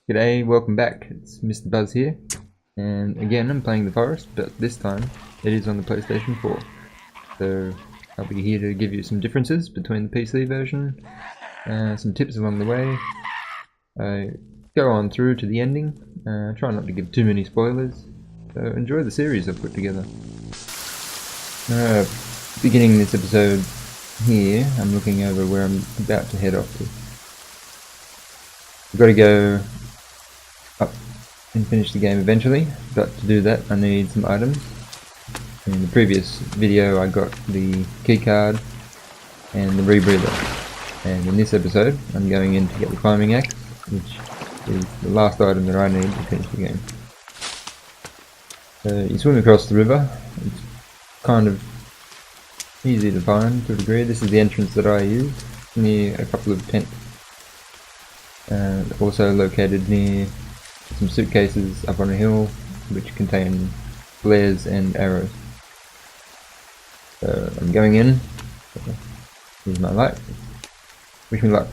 G'day, welcome back. It's Mr. Buzz here, and again I'm playing the forest, but this time it is on the PlayStation 4. So I'll be here to give you some differences between the PC version, some tips along the way. I go on through to the ending, try not to give too many spoilers, so enjoy the series I've put together. Beginning this episode here, I'm looking over where I'm about to head off to. I've got to go up and finish the game eventually, but to do that I need some items. In the previous video I got the keycard and the rebreather, and in this episode I'm going in to get the climbing axe, which is the last item that I need to finish the game. So you swim across the river. It's kind of easy to find to a degree. This is the entrance that I use, near a couple of tents, also located near some suitcases up on a hill which contain flares and arrows. So I'm going in. Here's my light. Wish me luck.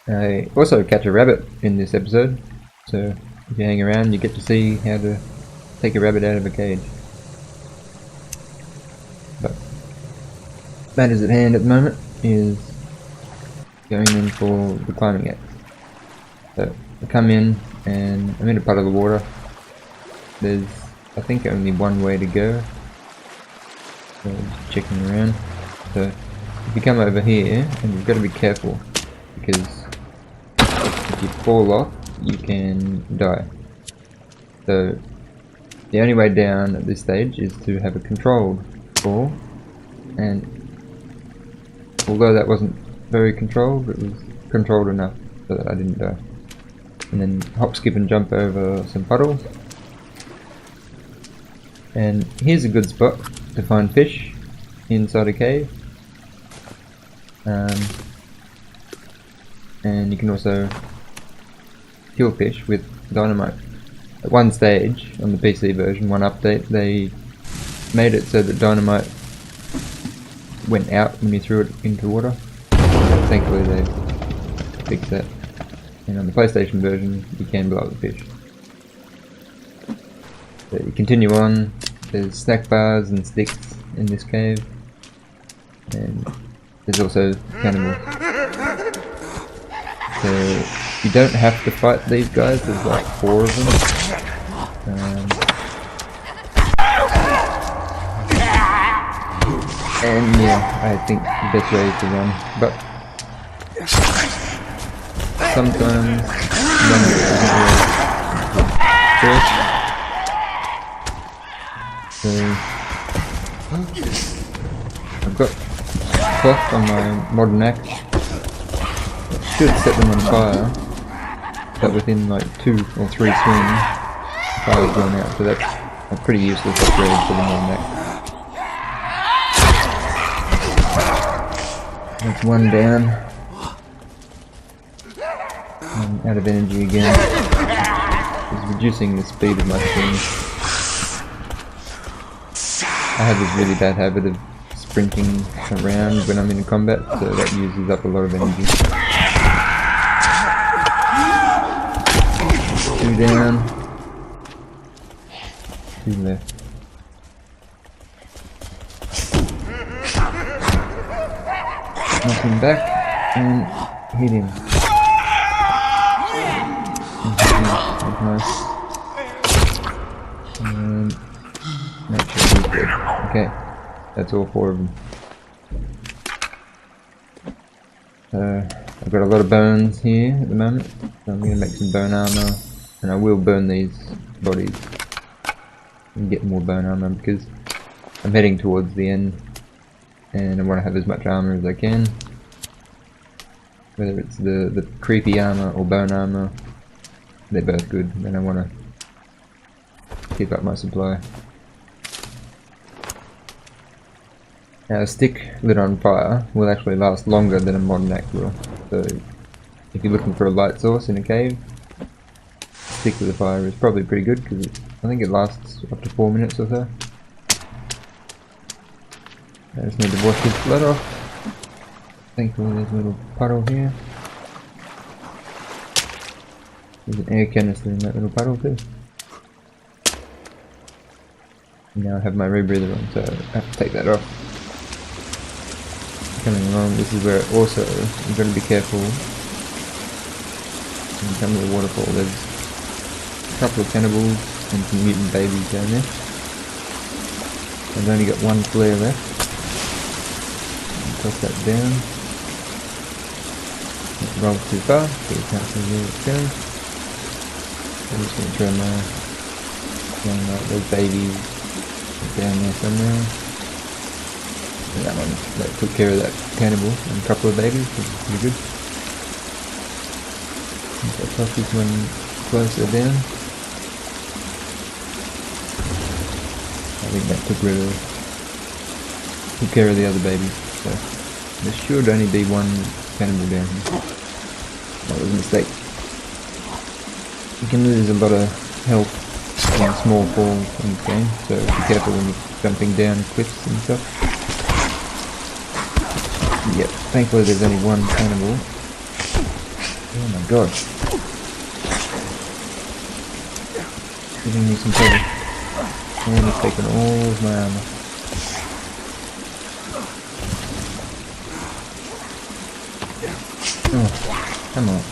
I also catch a rabbit in this episode, so if you hang around you get to see how to take a rabbit out of a cage. But matters at hand at the moment is going in for the climbing axe. So I come in and I'm in a puddle of water. There's I think only one way to go, so just checking around. So if you come over here, and you've got to be careful because if you fall off you can die. So the only way down at this stage is to have a controlled fall, and although that wasn't very controlled, it was controlled enough so that I didn't die. And then hop, skip and jump over some puddles. And here's a good spot to find fish inside a cave. And you can also kill fish with dynamite. At one stage on the PC version, one update, they made it so that dynamite went out when you threw it into water. Thankfully they fixed that. And on the PlayStation version you can blow up the fish. So you continue on. There's snack bars and sticks in this cave, and there's also cannibals. So you don't have to fight these guys, there's like 4 of them. And yeah, I think the best way is to run, but sometimes running isn't first. So I've got cloth on my modern axe. I should set them on fire, but within like 2 or 3 swings the fire's gone out, so that's a pretty useless upgrade for the modern axe. That's one down. I'm out of energy again. It's reducing the speed of my swing. I have this really bad habit of sprinting around when I'm in combat, so that uses up a lot of energy. 2 down. 2 left. Knock him back and hit him. That's nice. And make sure he's dead. Okay, that's all 4 of them. I've got a lot of bones here at the moment, so I'm going to make some bone armor, and I will burn these bodies and get more bone armor because I'm heading towards the end and I want to have as much armor as I can. Whether it's the creepy armor or bone armor, they're both good, and I want to keep up my supply. Now a stick lit on fire will actually last longer than a modern axe will, so if you're looking for a light source in a cave, a stick with a fire is probably pretty good because I think it lasts up to 4 minutes or so. I just need to wash this blood off. Thankfully there's a little puddle here. There's an air canister in that little puddle too. And now I have my rebreather on, so I have to take that off. Coming along, this is where also you've got to be careful. When you come to the waterfall, there's a couple of cannibals and some mutant babies down there. I've only got one flare left. Toss that down. Don't roll too far, so you can't see where it's going. I'm just going to try my those babies down there somewhere. And that took care of that cannibal and a couple of babies, which is pretty good. So I'll toss this one closer down. I think that took care of the other babies. So there should only be one cannibal down here. That was a mistake. You can lose a lot of health in small falls in this game, so be careful when you're jumping down cliffs and stuff. Yep, thankfully there's only one cannibal. Oh my god. Giving me some trouble. And he's taken all of my armor. Oh, come on.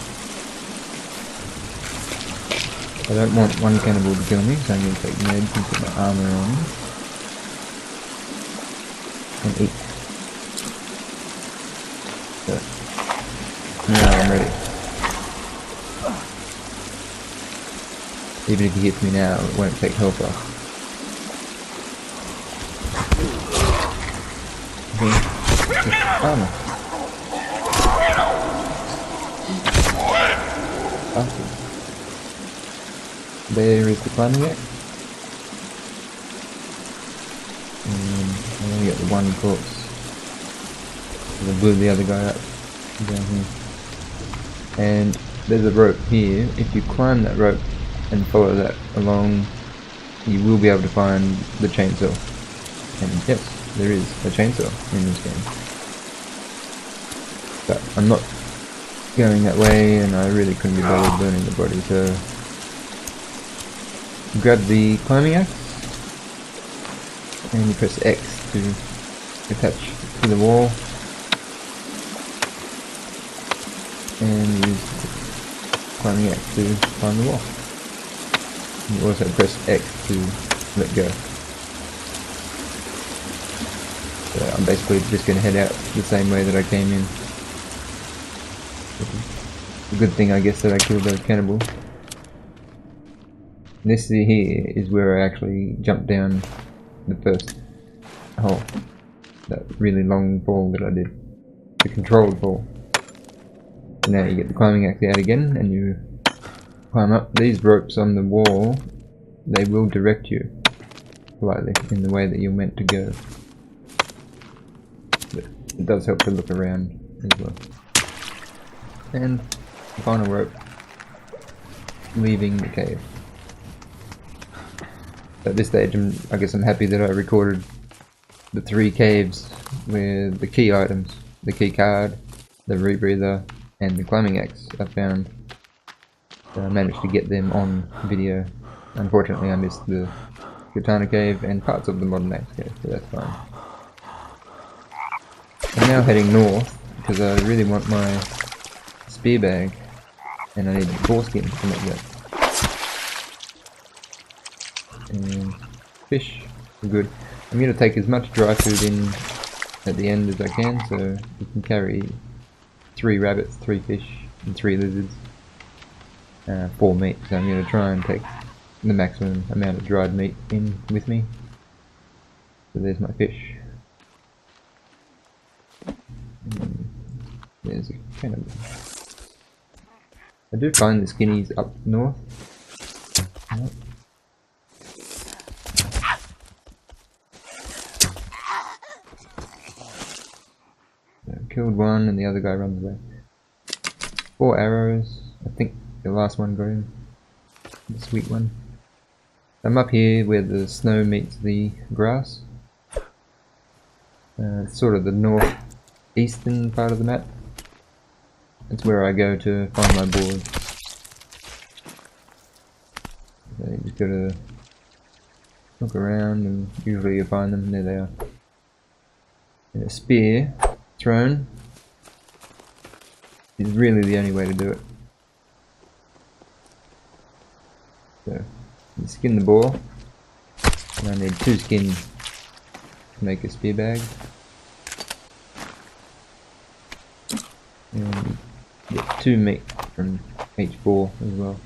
I don't want one cannibal to kill me, so I'm going to take meds and put my armor on. And eat. So, now I'm ready. Even if he hits me now, it won't take health off. Okay. Armor. Awesome. There is the climbing axe. And I only got the one corpse. I blew the other guy up down here. And there's a rope here. If you climb that rope and follow that along, you will be able to find the chainsaw. And yes, there is a chainsaw in this game. But I'm not going that way, and I really couldn't be bothered burning the body, so grab the climbing axe and you press X to attach to the wall and use the climbing axe to climb the wall. You also press X to let go. So I'm basically just going to head out the same way that I came in. It's a good thing, I guess, that I killed those cannibals. This here is where I actually jumped down the first hole. That really long fall that I did. The controlled fall. So now you get the climbing axe out again and you climb up. These ropes on the wall, they will direct you politely in the way that you're meant to go. But it does help to look around as well. And the final rope, leaving the cave. At this stage, I guess I'm happy that I recorded the 3 caves with the key items, the key card, the rebreather, and the climbing axe I found. So I managed to get them on video. Unfortunately, I missed the katana cave and parts of the modern axe cave, so that's fine. I'm now heading north because I really want my spear bag, and I need foreskin to make that. And fish are good. I'm going to take as much dry food in at the end as I can, so you can carry 3 rabbits, 3 fish, and 3 lizards, 4 meat. So I'm going to try and take the maximum amount of dried meat in with me. So there's my fish. And there's a cannibal. I do find the skinnies up north. Killed one and the other guy runs away. 4 arrows. I think the last one got him. The sweet one. I'm up here where the snow meets the grass. It's sort of the northeastern part of the map. That's where I go to find my board. gotta look around and usually you find them, and there they are. And a spear thrown is really the only way to do it. So you skin the boar, and I need 2 skins to make a spear bag. And you get 2 meat from each boar as well.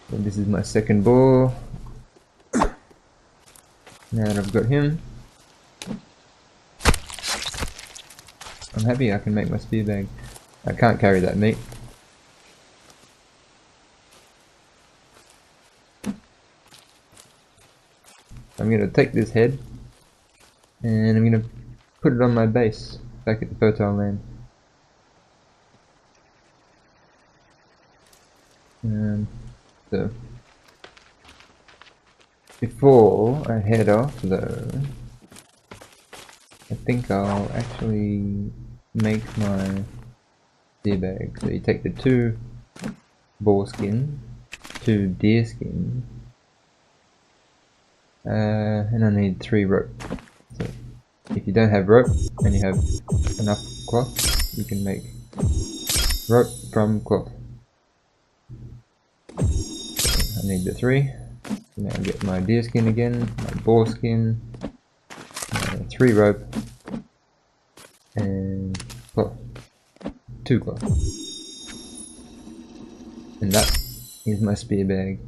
So this is my second boar. Now that I've got him, I'm happy I can make my spear bag. I can't carry that meat. I'm going to take this head and I'm going to put it on my base back at the fertile land. So before I head off though, I think I'll actually make my deer bag. So you take the 2 boar skin, 2 deer skin, and I need 3 rope. So if you don't have rope and you have enough cloth, you can make rope from cloth. I need the 3. Now I get my deer skin again, my boar skin, 3 rope, and cloth. 2 cloth. And that is my spear bag.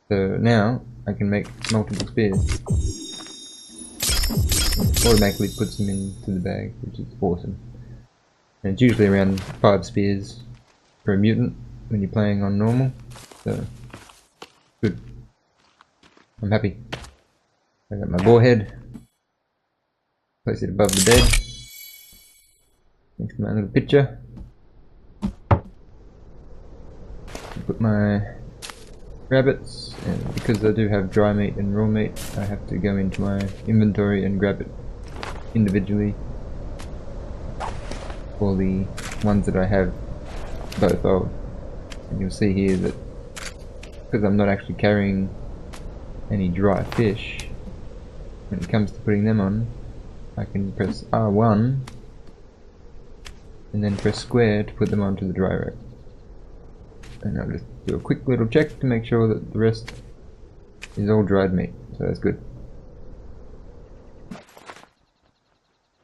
So now I can make multiple spears. It automatically puts them into the bag, which is awesome. And it's usually around 5 spears per mutant when you're playing on normal. So good. I'm happy. I got my boar head. Place it above the bed. Next to my little picture. Put my rabbits, and because I do have dry meat and raw meat, I have to go into my inventory and grab it individually for the ones that I have both of. And you'll see here that because I'm not actually carrying any dry fish, when it comes to putting them on, I can press R1 and then press square to put them onto the dry rack. And I'll just do a quick little check to make sure that the rest is all dried meat, so that's good.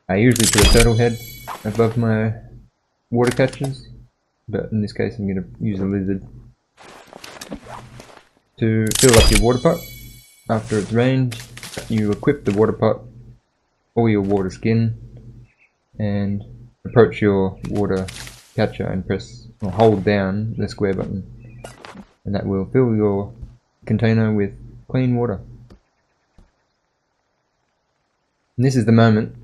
I usually put a turtle head above my water catchers, but in this case I'm going to use a lizard. To fill up your water pot, after it's rained, you equip the water pot or your water skin and approach your water catcher and press or hold down the square button, and that will fill your container with clean water. And this is the moment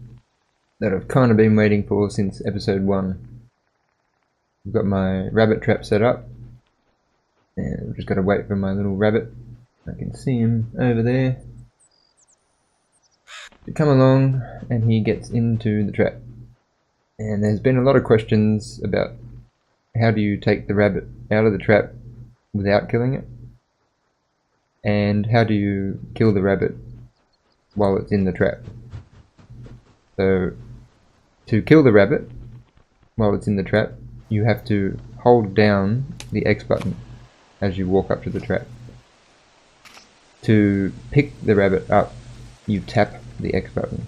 that I've kind of been waiting for since episode 1. I've got my rabbit trap set up, and I've just got to wait for my little rabbit. I can see him over there to come along, and he gets into the trap. And there's been a lot of questions about how do you take the rabbit out of the trap without killing it, and how do you kill the rabbit while it's in the trap. So to kill the rabbit while it's in the trap, you have to hold down the X button as you walk up to the trap. To pick the rabbit up, you tap the X button.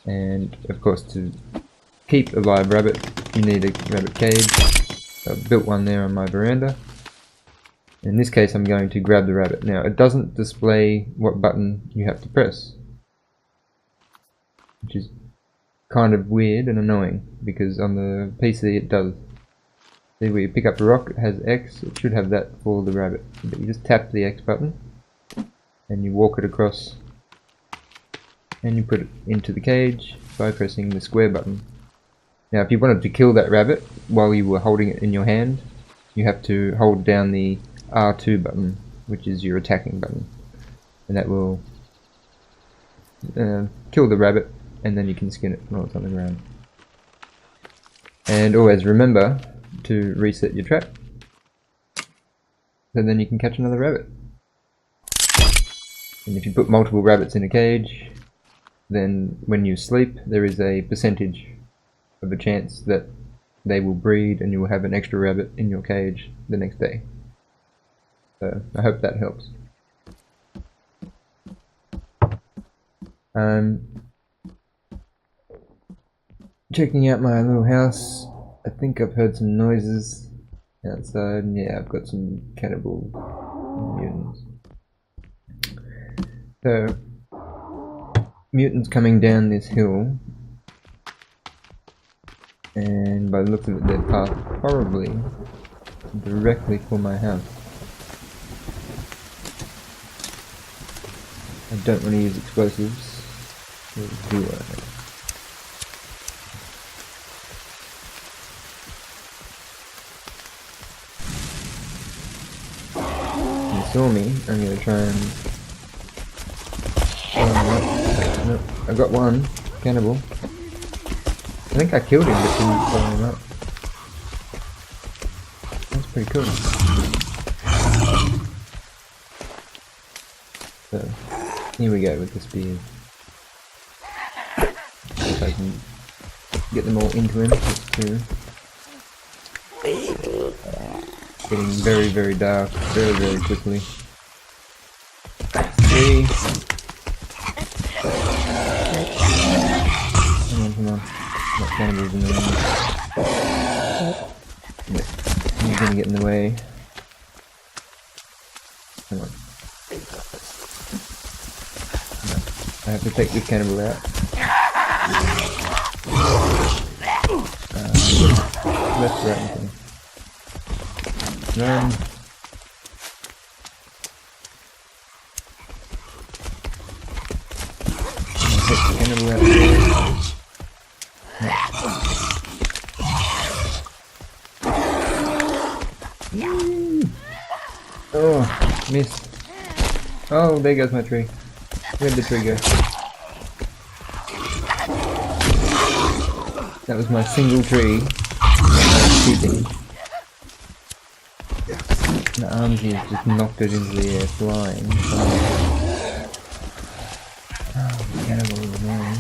And of course, to keep a live rabbit, you need a rabbit cage. So I've built one there on my veranda. In this case, I'm going to grab the rabbit. Now, it doesn't display what button you have to press, which is kind of weird and annoying, because on the PC it does. See where you pick up a rock, it has X, it should have that for the rabbit. But you just tap the X button, and you walk it across, and you put it into the cage by pressing the square button. Now if you wanted to kill that rabbit while you were holding it in your hand, you have to hold down the R2 button, which is your attacking button. And that will kill the rabbit, and then you can skin it while it's on the ground. And always remember to reset your trap. So then you can catch another rabbit. And if you put multiple rabbits in a cage, then when you sleep there is a percentage of a chance that they will breed and you will have an extra rabbit in your cage the next day. So I hope that helps. Checking out my little house. I think I've heard some noises outside. Yeah, I've got some cannibal mutants. So, mutants coming down this hill, and by the looks of it, they're parked probably directly for my house. I don't want to use explosives. Or do I? Saw me, I'm gonna try and... no, I got one cannibal. I think I killed him but didn't follow him up. That's pretty cool. So, here we go with the spears. If I can get them all into him, that's true. Getting very, very dark, very, very quickly. 3. Come on. Not cannibals in the way. Yeah. He's gonna get in the way. Come on. No. I have to take this cannibal out. Left, right, and thing. Run. Take the cannibal out of there. Oh, missed. Oh, there goes my tree. Where'd the tree go? That was my single tree that I was keeping. The arms here just knocked it into the air, flying. Oh, the cannibal is annoying.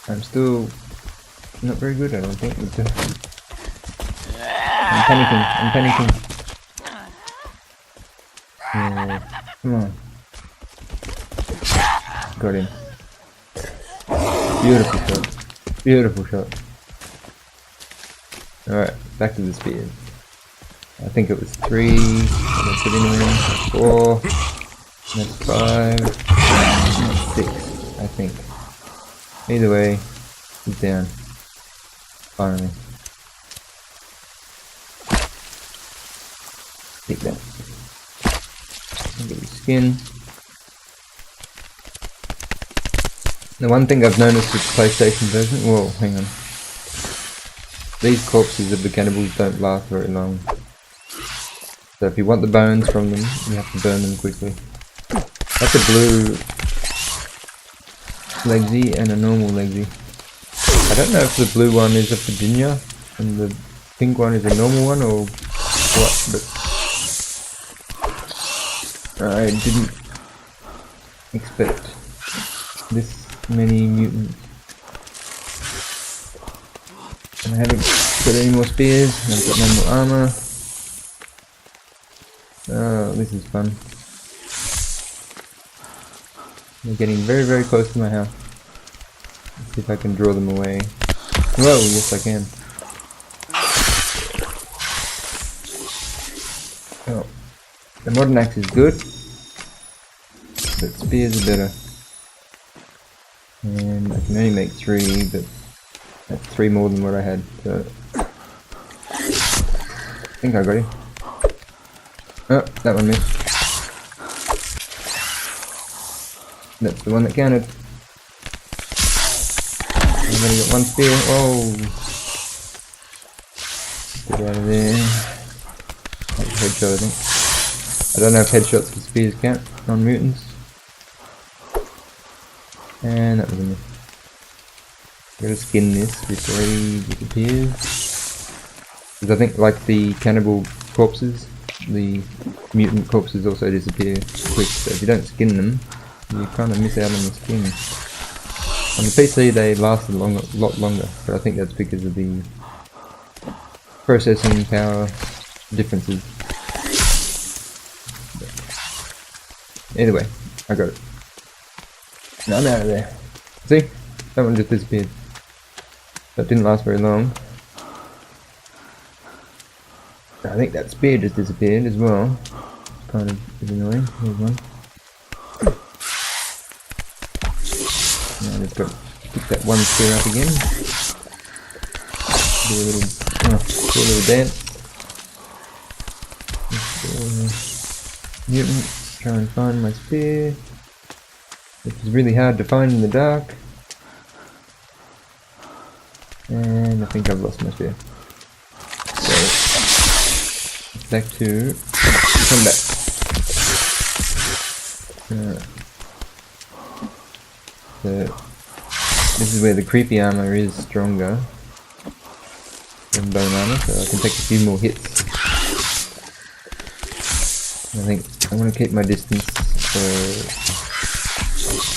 I'm still not very good, I don't think. I'm panicking. Come on. Got him. Beautiful shot. Alright, back to the spears. I think it was 3, let's put in 4, that's 5, that's 6, I think. Either way, he's down. Finally. Take that. Look at his skin. The one thing I've noticed with the PlayStation version, whoa, hang on. These corpses of the cannibals don't last very long. So if you want the bones from them, you have to burn them quickly. That's a blue legsy and a normal legsy. I don't know if the blue one is a Virginia and the pink one is a normal one or what, but I didn't expect this many mutants. And I haven't got any more spears, and I've got no more armor. Oh, this is fun. They're getting very, very close to my house. Let's see if I can draw them away. Whoa, yes I can. Oh, the modern axe is good, but spears are better. And I can only make 3, but that's 3 more than what I had, so I think I got him. Oh, that one missed. That's the one that counted. I've only got 1 spear. Oh! Get out of there. That's a headshot, I think. I don't know if headshots with spears count on mutants. And that was a miss. Gotta skin this before he disappears. Because I think, like the cannibal corpses, the mutant corpses also disappear quick, so if you don't skin them, you kind of miss out on the skin. On the PC they last a lot longer, but I think that's because of the processing power differences. But either way, I got it. Now I'm out of there. See? That one just disappeared. That didn't last very long. I think that spear just disappeared as well. It's kind of annoying. Here's one. Now I've just got to pick that one spear up again. Do a little dance. Mutant, try and find my spear, which is really hard to find in the dark. And I think I've lost my spear. So, back to come back. So, this is where the creepy armor is stronger than bone armor, so I can take a few more hits. I think I want to keep my distance, so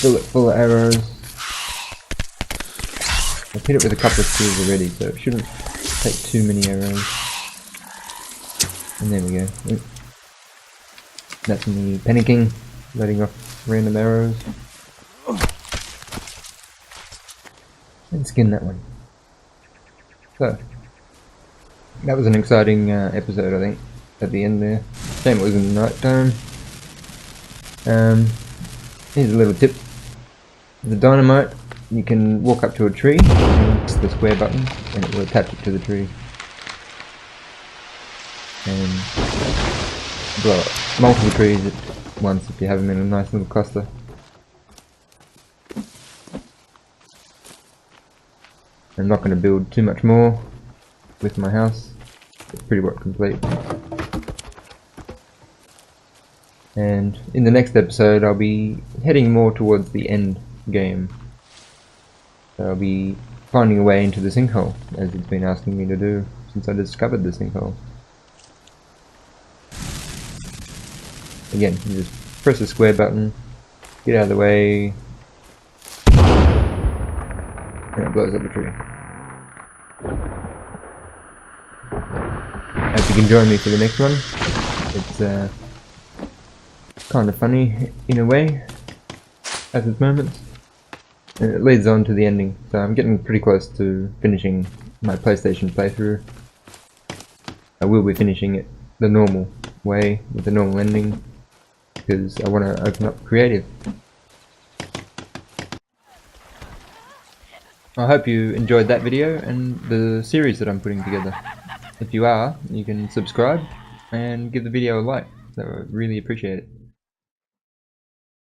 fill it full of arrows. I've hit it with a couple of spears already, so it shouldn't take too many arrows. And there we go. Oop. That's me panicking, letting off random arrows. And skin that one. So, that was an exciting episode, I think, at the end there. Shame it was in the night time. Here's a little tip. The dynamite, you can walk up to a tree, and press the square button, and it will attach it to the tree. And blow up multiple trees at once if you have them in a nice little cluster. I'm not going to build too much more with my house. It's pretty much complete. And in the next episode I'll be heading more towards the end game. So I'll be finding a way into the sinkhole, as it's been asking me to do since I discovered the sinkhole. Again, you just press the square button, get out of the way, and it blows up the tree. Hope you can join me for the next one. It's kind of funny in a way, at its moments, and it leads on to the ending, so I'm getting pretty close to finishing my PlayStation playthrough. I will be finishing it the normal way, with the normal ending, because I want to open up creative. I hope you enjoyed that video and the series that I'm putting together. If you are, you can subscribe and give the video a like. I would really appreciate it.